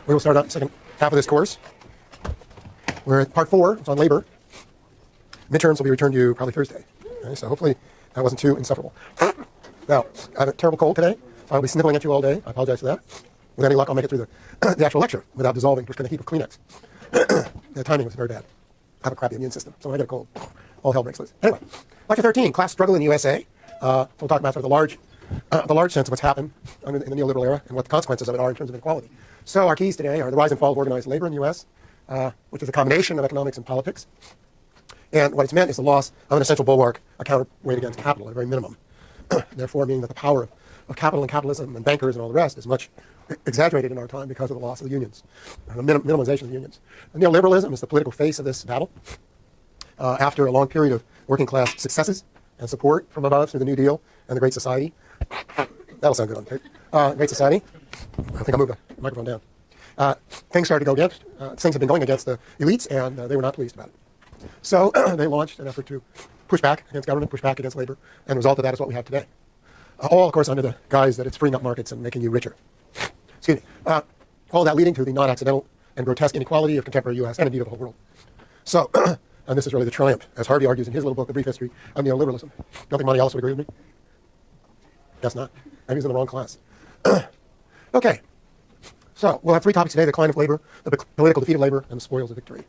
We will start out the second half of this course. We're at part 4. It's on labor. Midterms will be returned to you probably Thursday. Okay, so hopefully that wasn't too insufferable. Now, I have a terrible cold today, so I'll be sniffling at you all day. I apologize for that. With any luck, I'll make it through the actual lecture without dissolving just in a heap of Kleenex. The timing was very bad. I have a crappy immune system, so when I get a cold, all hell breaks loose. Anyway, lecture 13, class struggle in the USA. We'll talk about sort of the large sense of what's happened in the neoliberal era and what the consequences of it are in terms of inequality. So our keys today are the rise and fall of organized labor in the U.S., which is a combination of economics and politics. And what it's meant is the loss of an essential bulwark, a counterweight against capital at a very minimum. Therefore, meaning that the power of capital and capitalism and bankers and all the rest is much exaggerated in our time because of the loss of the unions, the minimalization of the unions. And neoliberalism is the political face of this battle. After a long period of working class successes and support from above through the New Deal and the Great Society. That'll sound good on tape. Great Society. I think I'll move the microphone down. Things started to go against, things had been going against the elites, and they were not pleased about it. So they launched an effort to push back against government, push back against labor, and the result of that is what we have today. All, of course, under the guise that it's freeing up markets and making you richer. Excuse me. All that leading to the non-accidental and grotesque inequality of contemporary U.S. and indeed of the whole world. So, and this is really the triumph, as Harvey argues in his little book, The Brief History of Neoliberalism. Don't think Monty Ellis would agree with me? Guess not. Maybe he's in the wrong class. Okay. So, we'll have 3 topics today: the decline of labor, the political defeat of labor, and the spoils of victory.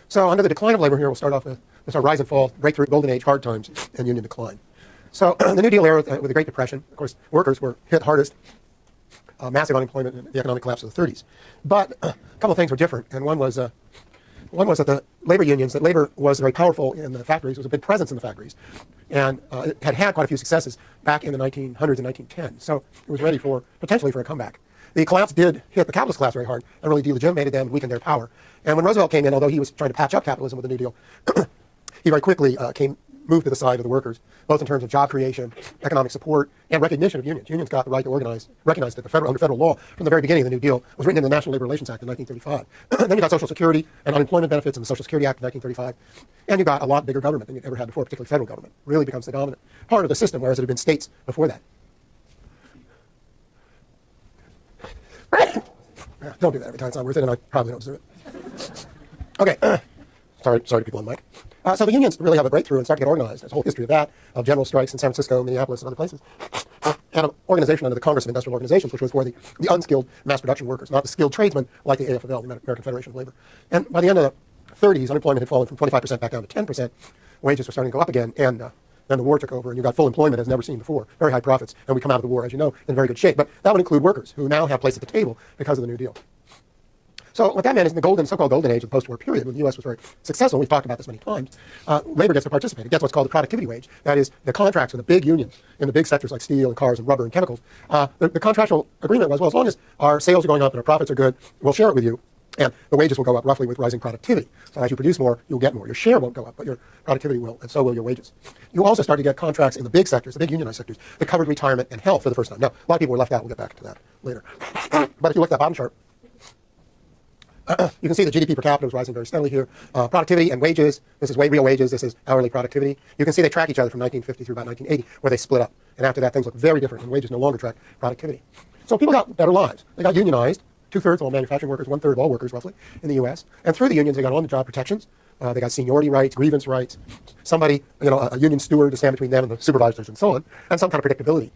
So, under the decline of labor here, we'll start off with our rise and fall, breakthrough, golden age, hard times, and union decline. So, the New Deal era with the Great Depression, of course, workers were hit hardest. Massive unemployment and the economic collapse of the 30s. But a couple of things were different, and one was that the labor unions, that labor was very powerful in the factories, was a big presence in the factories, and it had quite a few successes back in the 1900s and 1910s. So it was ready potentially for a comeback. The collapse did hit the capitalist class very hard and really delegitimated them and weakened their power. And when Roosevelt came in, although he was trying to patch up capitalism with the New Deal, he very quickly moved to the side of the workers, both in terms of job creation, economic support, and recognition of unions. Unions got the right to organize, recognized that under federal law from the very beginning of the New Deal was written in the National Labor Relations Act in 1935. Then you got Social Security and unemployment benefits in the Social Security Act in 1935. And you got a lot bigger government than you'd ever had before, particularly federal government. Really becomes the dominant part of the system, whereas it had been states before that. Don't do that every time. It's not worth it, and I probably don't deserve it. Okay. Sorry to people on the mic. So the unions really have a breakthrough and start to get organized. There's a whole history of that, of general strikes in San Francisco, Minneapolis, and other places. And an organization under the Congress of Industrial Organizations, which was for the unskilled mass production workers, not the skilled tradesmen like the AFL, the American Federation of Labor. And by the end of the 30s, unemployment had fallen from 25% back down to 10%. Wages were starting to go up again, and then the war took over, and you got full employment as never seen before, very high profits, and we come out of the war, as you know, in very good shape. But that would include workers who now have a place at the table because of the New Deal. So what that meant is in the so-called golden age of the post-war period, when the U.S. was very successful, we've talked about this many times, labor gets to participate. It gets what's called the productivity wage. That is, the contracts with the big unions in the big sectors like steel and cars and rubber and chemicals. The contractual agreement was, well, as long as our sales are going up and our profits are good, we'll share it with you, and the wages will go up roughly with rising productivity. So as you produce more, you'll get more. Your share won't go up, but your productivity will, and so will your wages. You also start to get contracts in the big sectors, the big unionized sectors, that covered retirement and health for the first time. Now, a lot of people were left out. We'll get back to that later. But if you look at that bottom chart, you can see the GDP per capita was rising very steadily here. Productivity and wages, this is real wages, this is hourly productivity. You can see they track each other from 1950 through about 1980, where they split up. And after that, things look very different, and wages no longer track productivity. So people got better lives. They got unionized, 2/3 of all manufacturing workers, 1/3 of all workers, roughly, in the U.S. And through the unions, they got on-the-job protections. They got seniority rights, grievance rights, somebody, a union steward to stand between them and the supervisors and so on, and some kind of predictability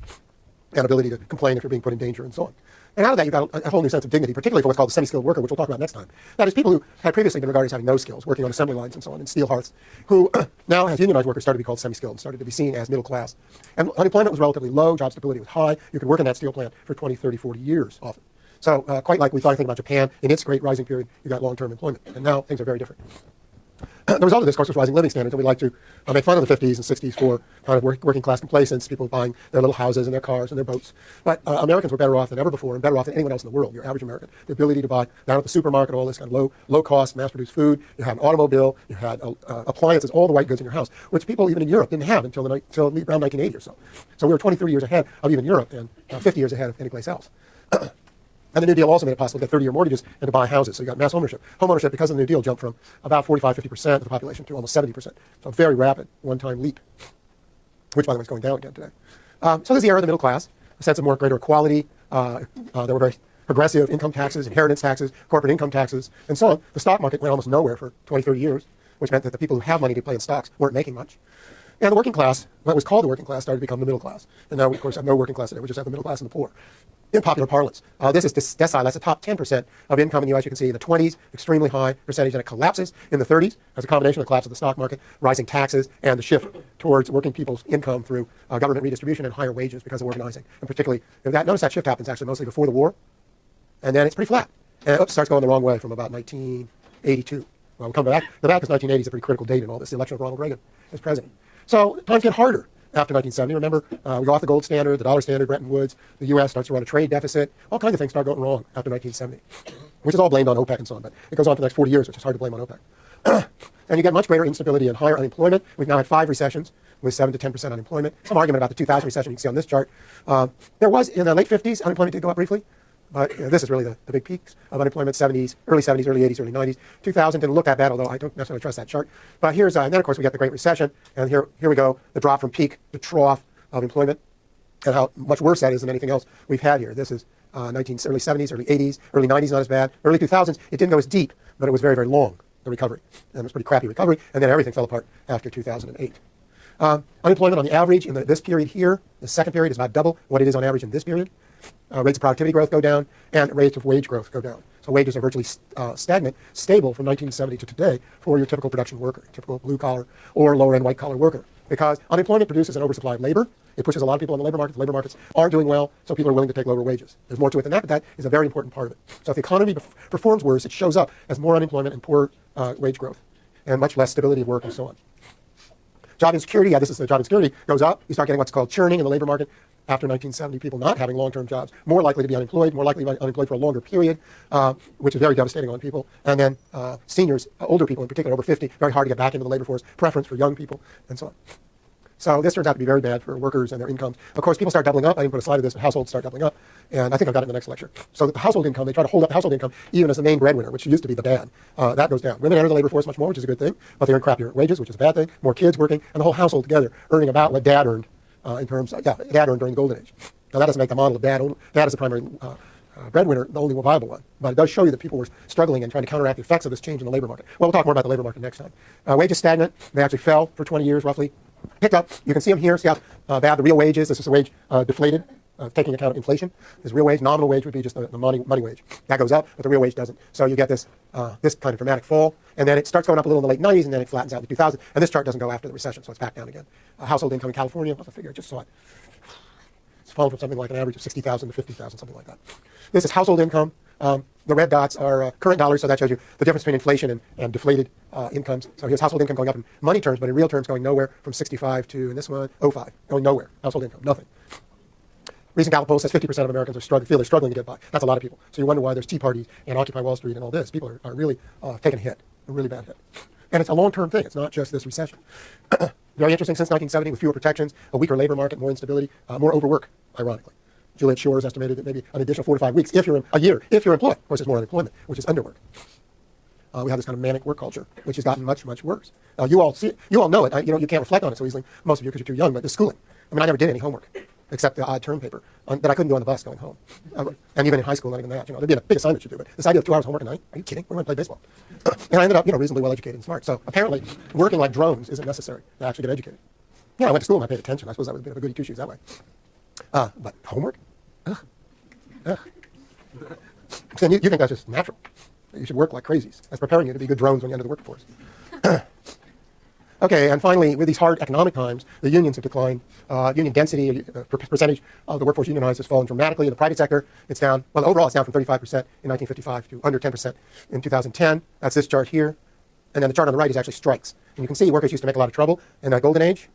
and ability to complain if you're being put in danger and so on. And out of that, you got a whole new sense of dignity, particularly for what's called the semi-skilled worker, which we'll talk about next time. That is people who had previously been regarded as having no skills, working on assembly lines and so on, in steel hearths, who now, as unionized workers, started to be called semi-skilled and started to be seen as middle class. And unemployment was relatively low, job stability was high. You could work in that steel plant for 20, 30, 40 years often. So quite like we thought, think about Japan, in its great rising period, you got long-term employment. And now things are very different. The result of this, of course, was rising living standards, and we like to make fun of the 50s and 60s for kind of working class complacence, people buying their little houses and their cars and their boats. But Americans were better off than ever before, and better off than anyone else in the world. Your average American, the ability to buy down at the supermarket all this kind of low cost, mass-produced food. You had an automobile, you had appliances, all the white goods in your house, which people even in Europe didn't have until around 1980 or so. So we were 23 years ahead of even Europe, and 50 years ahead of any place else. And the New Deal also made it possible to get 30-year mortgages and to buy houses. So you got mass ownership. Home ownership, because of the New Deal, jumped from about 45-50% of the population to almost 70%. So a very rapid one-time leap, which, by the way, is going down again today. So there's the era of the middle class, a sense of greater equality. There were very progressive income taxes, inheritance taxes, corporate income taxes, and so on, the stock market went almost nowhere for 20, 30 years, which meant that the people who have money to play in stocks weren't making much. And the working class, what was called the working class, started to become the middle class. And now we, of course, have no working class today. We just have the middle class and the poor. In popular parlance, this is decile. That's the top 10% of income in the U.S. You can see in the 20s, extremely high percentage, and it collapses in the 30s as a combination of the collapse of the stock market, rising taxes, and the shift towards working people's income through government redistribution and higher wages because of organizing. And particularly, notice that shift happens actually mostly before the war, and then it's pretty flat. And it starts going the wrong way from about 1982. Well, we'll come back. The back is 1980 is a pretty critical date in all this, the election of Ronald Reagan as president. So times get harder after 1970. Remember, we go off the gold standard, the dollar standard, Bretton Woods. The U.S. starts to run a trade deficit. All kinds of things start going wrong after 1970, which is all blamed on OPEC and so on. But it goes on for the next 40 years, which is hard to blame on OPEC. And you get much greater instability and higher unemployment. We've now had 5 recessions with 7 to 10% unemployment. Some argument about the 2000 recession you can see on this chart. There was, in the late 50s, unemployment did go up briefly. But this is really the big peaks of unemployment, 70s, early 80s, early 90s. 2000 didn't look that bad, although I don't necessarily trust that chart. But here's, and then, of course, we got the Great Recession. And here we go, the drop from peak to trough of employment and how much worse that is than anything else we've had here. This is early 70s, early 80s, early 90s, not as bad. Early 2000s, it didn't go as deep, but it was very, very long, the recovery. And it was pretty crappy recovery. And then everything fell apart after 2008. Unemployment on the average in this period here, the second period, is about double what it is on average in this period. Rates of productivity growth go down, and rates of wage growth go down. So wages are virtually stagnant, stable from 1970 to today for your typical production worker, typical blue-collar or lower-end white-collar worker. Because unemployment produces an oversupply of labor. It pushes a lot of people in the labor market. The labor markets aren't doing well, so people are willing to take lower wages. There's more to it than that, but that is a very important part of it. So if the economy performs worse, it shows up as more unemployment and poor wage growth, and much less stability of work and so on. Job insecurity, this is the job insecurity, goes up. You start getting what's called churning in the labor market. After 1970, people not having long-term jobs, more likely to be unemployed, more likely to be unemployed for a longer period, which is very devastating on people. And then seniors, older people in particular, over 50, very hard to get back into the labor force, preference for young people, and so on. So this turns out to be very bad for workers and their incomes. Of course, people start doubling up. I didn't put a slide of this, but households start doubling up. And I think I've got it in the next lecture. So the household income, they try to hold up household income even as the main breadwinner, which used to be the bad. That goes down. Women enter the labor force much more, which is a good thing, but they earn crappier wages, which is a bad thing. More kids working, and the whole household together earning about what dad earned in terms of, dad earned during the golden age. Now that doesn't make the model of dad as the primary breadwinner the only viable one, but it does show you that people were struggling and trying to counteract the effects of this change in the labor market. Well, we'll talk more about the labor market next time. Wages stagnant. They actually fell for 20 years roughly. Picked up. You can see them here. See how bad the real wage is. This is the wage deflated, taking account of inflation. This real wage, nominal wage would be just the money wage. That goes up, but the real wage doesn't. So you get this this kind of dramatic fall, and then it starts going up a little in the late 90s, and then it flattens out in 2000. And this chart doesn't go after the recession, so it's back down again. Household income in California, what's the figure? I just saw it. It's fallen from something like an average of 60,000 to 50,000, something like that. This is household income. The red dots are current dollars, so that shows you the difference between inflation and deflated incomes. So here's household income going up in money terms, but in real terms going nowhere from 65 to, in this one, 05. Going nowhere. Household income, nothing. Recent Gallup poll says 50% of Americans feel they're struggling to get by. That's a lot of people. So you wonder why there's Tea Parties and Occupy Wall Street and all this. People are really taking a hit, a really bad hit. And it's a long-term thing. It's not just this recession. Very interesting. Since 1970, with fewer protections, a weaker labor market, more instability, more overwork, ironically. Juliet Shores estimated that maybe an additional 4 to 5 weeks if you're if you're employed. Of course, there's more unemployment, which is underwork. We have this kind of manic work culture, which has gotten much, much worse. You all see it. You all know it. You can't reflect on it so easily, most of you, because you're too young. But the schooling. I mean, I never did any homework except the odd term paper that I couldn't do on the bus going home. And even in high school, not even that. There'd be a big assignment you do. But this idea of 2 hours homework a night, are you kidding? We're going to play baseball. And I ended up, reasonably well educated and smart. So apparently, working like drones isn't necessary to actually get educated. I went to school and I paid attention. I suppose that was a bit of a goody two shoes that way. But homework? Ugh. Then you think that's just natural. You should work like crazies. That's preparing you to be good drones when you enter the workforce. Okay, and finally, with these hard economic times, the unions have declined. Union density, percentage of the workforce unionized has fallen dramatically. In the private sector, it's down. Well, overall, it's down from 35% in 1955 to under 10% in 2010. That's this chart here. And then the chart on the right is actually strikes. And you can see workers used to make a lot of trouble in that golden age.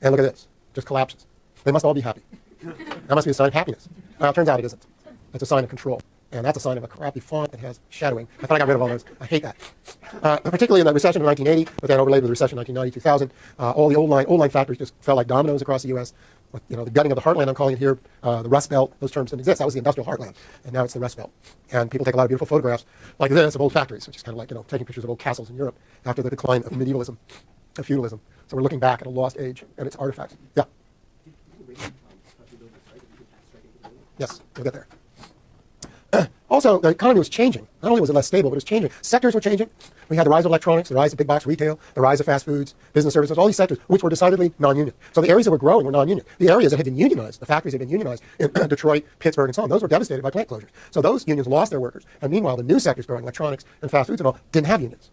And look at this. Just collapses. They must all be happy. That must be a sign of happiness. It turns out it isn't. It's a sign of control. And that's a sign of a crappy font that has shadowing. I thought I got rid of all those. I hate that. Particularly in the recession of 1980, but then overlaid with the recession of 1990, 2000, all the old line factories just fell like dominoes across the U.S. The gutting of the heartland, I'm calling it here, the Rust Belt, those terms didn't exist. That was the industrial heartland, and now it's the Rust Belt. And people take a lot of beautiful photographs like this of old factories, which is kind of like, taking pictures of old castles in Europe after the decline of medievalism, of feudalism. So we're looking back at a lost age and its artifacts. Yeah. Yes, we'll get there. Also, the economy was changing. Not only was it less stable, but it was changing. Sectors were changing. We had the rise of electronics, the rise of big box retail, the rise of fast foods, business services, all these sectors, which were decidedly non-union. So the areas that were growing were non-union. The areas that had been unionized, the factories that had been unionized in Detroit, Pittsburgh, and so on, those were devastated by plant closures. So those unions lost their workers. And meanwhile, the new sectors growing, electronics and fast foods and all, didn't have unions.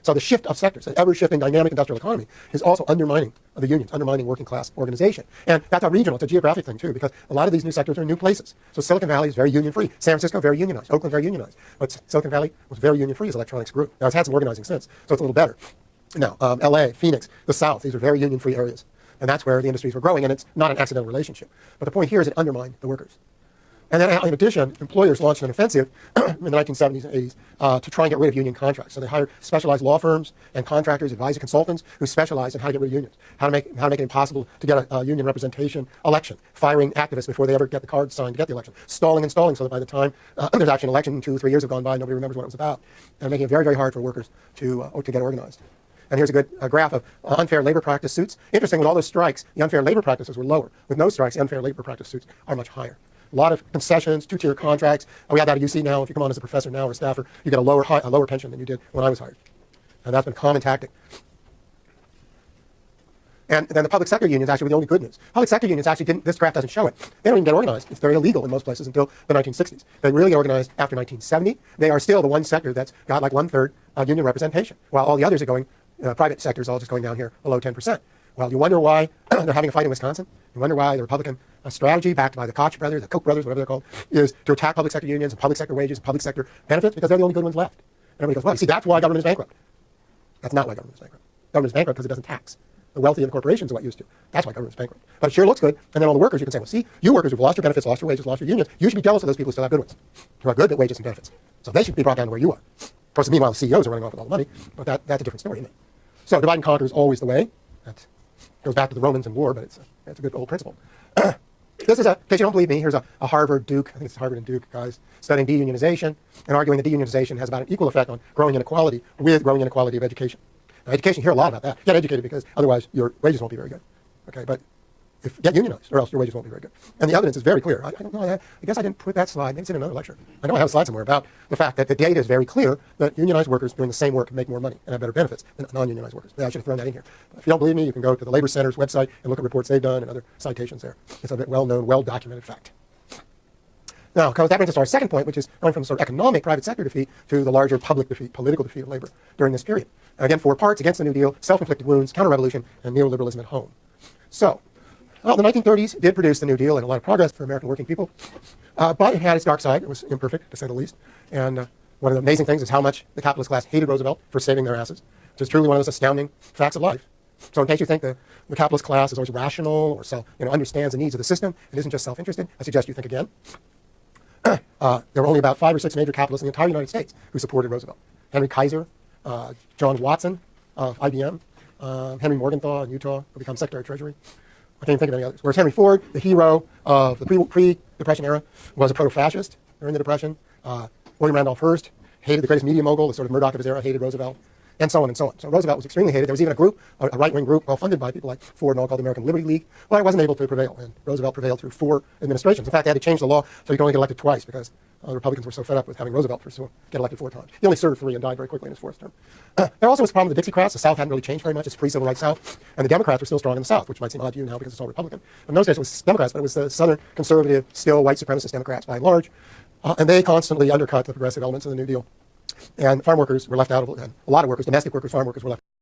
So the shift of sectors, the ever-shifting dynamic industrial economy, is also undermining the unions, undermining working class organization. And that's a regional, it's a geographic thing too, because a lot of these new sectors are in new places. So Silicon Valley is very union-free. San Francisco, very unionized. Oakland, very unionized. But Silicon Valley was very union-free as electronics grew. Now, it's had some organizing since, so it's a little better. Now, LA, Phoenix, the South, these are very union-free areas. And that's where the industries were growing, and it's not an accidental relationship. But the point here is it undermined the workers. And then, in addition, employers launched an offensive in the 1970s and 80s to try and get rid of union contracts. So they hired specialized law firms and contractors, advisor consultants who specialized in how to get rid of unions, how to make it impossible to get a union representation election, firing activists before they ever get the cards signed to get the election, stalling and stalling so that by the time there's actually an election, 2 or 3 years have gone by, nobody remembers what it was about, and making it very, very hard for workers to get organized. And here's a good graph of unfair labor practice suits. Interesting, with all those strikes, the unfair labor practices were lower. With no strikes, the unfair labor practice suits are much higher. A lot of concessions, 2-tier contracts. We have that at UC now. If you come on as a professor now or a staffer, you get a lower pension than you did when I was hired. And that's been a common tactic. And then the public sector unions actually were the only good news. Public sector unions actually didn't, this graph doesn't show it. They don't even get organized. It's very illegal in most places until the 1960s. They really get organized after 1970. They are still the one sector that's got like 1/3 union representation, while all the others are going, private sectors all just going down here below 10%. Well, you wonder why they're having a fight in Wisconsin. You wonder why the Republican strategy, backed by the Koch brothers, the Koch brothers, whatever they're called, is to attack public sector unions and public sector wages and public sector benefits because they're the only good ones left. And everybody goes, well, you see, that's why government is bankrupt. That's not why government is bankrupt. Government is bankrupt because it doesn't tax. The wealthy and the corporations are what used to. That's why government is bankrupt. But it sure looks good. And then all the workers, you can say, well, see, you workers who've lost your benefits, lost your wages, lost your unions, you should be jealous of those people who still have good ones, who are good at wages and benefits. So they should be brought down to where you are. Of course, meanwhile, the CEOs are running off with all the money, but that's a different story, isn't it? So divide and conquer is always the way. That goes back to the Romans and war, but it's a good old principle. This is in case you don't believe me, here's a Harvard, Duke, I think it's Harvard and Duke guys, studying deunionization and arguing that deunionization has about an equal effect on growing inequality with growing inequality of education. Now, education, you hear a lot about that. Get educated because otherwise your wages won't be very good. Okay, but get unionized or else your wages won't be very good. And the evidence is very clear. I don't know, I guess I didn't put that slide. Maybe it's in another lecture. I know I have a slide somewhere about the fact that the data is very clear that unionized workers doing the same work make more money and have better benefits than non-unionized workers. I should have thrown that in here. If you don't believe me, you can go to the Labor Center's website and look at reports they've done and other citations there. It's a well-known, well-documented fact. Now, that brings us to our second point, which is going from sort of economic private sector defeat to the larger public defeat, political defeat of labor during this period. And again, 4 parts: against the New Deal, self-inflicted wounds, counter-revolution, and neoliberalism at home. So, well, the 1930s did produce the New Deal and a lot of progress for American working people, but it had its dark side. It was imperfect, to say the least. And one of the amazing things is how much the capitalist class hated Roosevelt for saving their asses, which is truly one of those astounding facts of life. So in case you think the capitalist class is always rational or understands the needs of the system and isn't just self-interested, I suggest you think again. There were only about 5 or 6 major capitalists in the entire United States who supported Roosevelt. Henry Kaiser, John Watson of IBM, Henry Morgenthau in Utah, who became Secretary of Treasury. I can't even think of any others. Whereas Henry Ford, the hero of the pre-Depression era, was a proto-fascist during the Depression. William Randolph Hearst hated the greatest media mogul, the sort of Murdoch of his era, hated Roosevelt, and so on and so on. So Roosevelt was extremely hated. There was even a group, a right-wing group, well funded by people like Ford and all, called the American Liberty League. Well, it wasn't able to prevail, and Roosevelt prevailed through 4 administrations. In fact, they had to change the law so you could only get elected twice because the Republicans were so fed up with having Roosevelt get elected 4 times. He only served 3 and died very quickly in his 4th term. There also was a problem with the Dixiecrats. The South hadn't really changed very much. It's pre-civil rights South. And the Democrats were still strong in the South, which might seem odd to you now because it's all Republican. But in those days it was Democrats, but it was the Southern conservative, still white supremacist Democrats by and large. And they constantly undercut the progressive elements of the New Deal. And farm workers were left out of it. And a lot of workers, domestic workers, farm workers were left